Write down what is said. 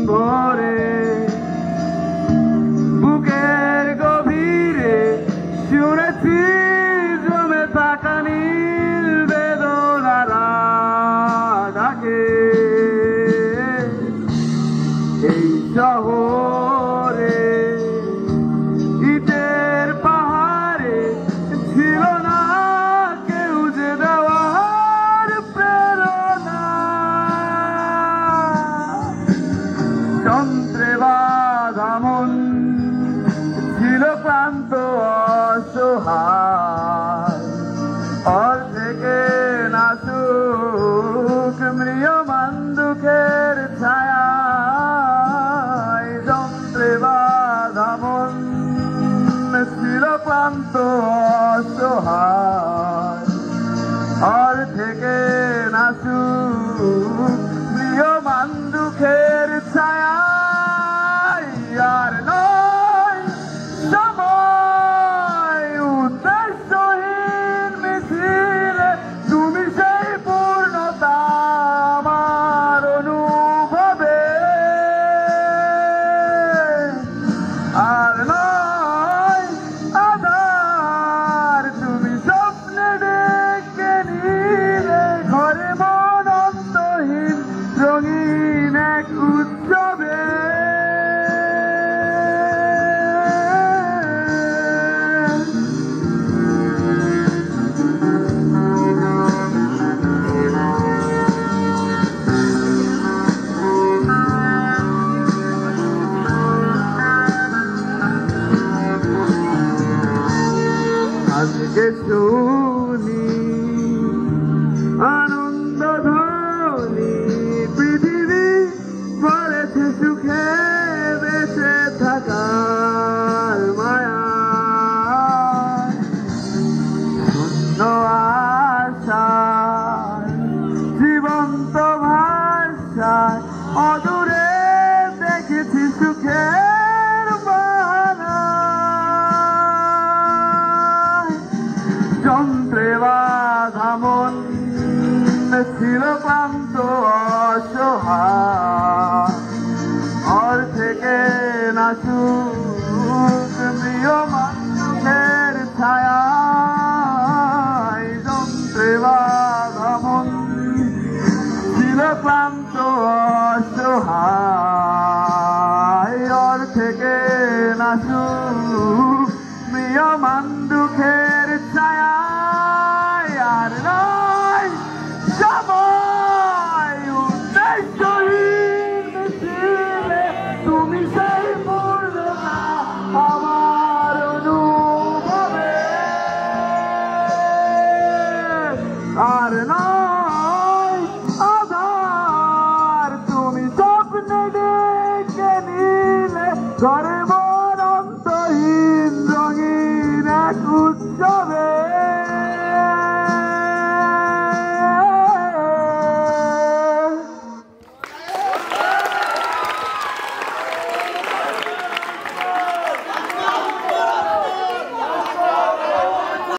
ভরে বুকের গভীরে শুনেছি জমে থাকা নীল বেদনারা ডাকে এই শহরে ইটের পাহাড়ে ছিল না কেউ যে দেওয়ার প্রেরণা যন্ত্রে বাঁধা মন ছিল ক্লান্ত অসহায় অর্ধেকে নাচুক ম্রিয়মান দুঃখের ছায়া যন্ত্রে বাঁধা মন ছিল ক্লান্ত অসহায় অর্ধেকে নাচুক ম্রিয়মান দুঃখের ছায়া আর নয় সময় উদ্দেশ্যহীন মিছিলে তুমি সেই পূর্ণতা আমার অনুভবে আর নয় আধার তুমি স্বপ্নে ডেকে নিলে ঘরে মন অন্তহীন রঙিন এক উৎসবে আজকে শুনি আনন্দ ধ্বনি পৃথিবী বলেছে সুখে বেঁচে থাকার মায়া শূন্য আশায় জীবন্ত ভাষায় অদূরে দেখেছি সুখের বাহানা যন্ত্রে বাঁধা মন ছিল ক্লান্ত অসহায় অর্ধেকে নাচুক ম্রিয়মান দুঃখের ছায়া যন্ত্রে বাঁধা মন ছিল ক্লান্ত অসহায় অর্ধেকে নাচুক ম্রিয়মান দুঃখের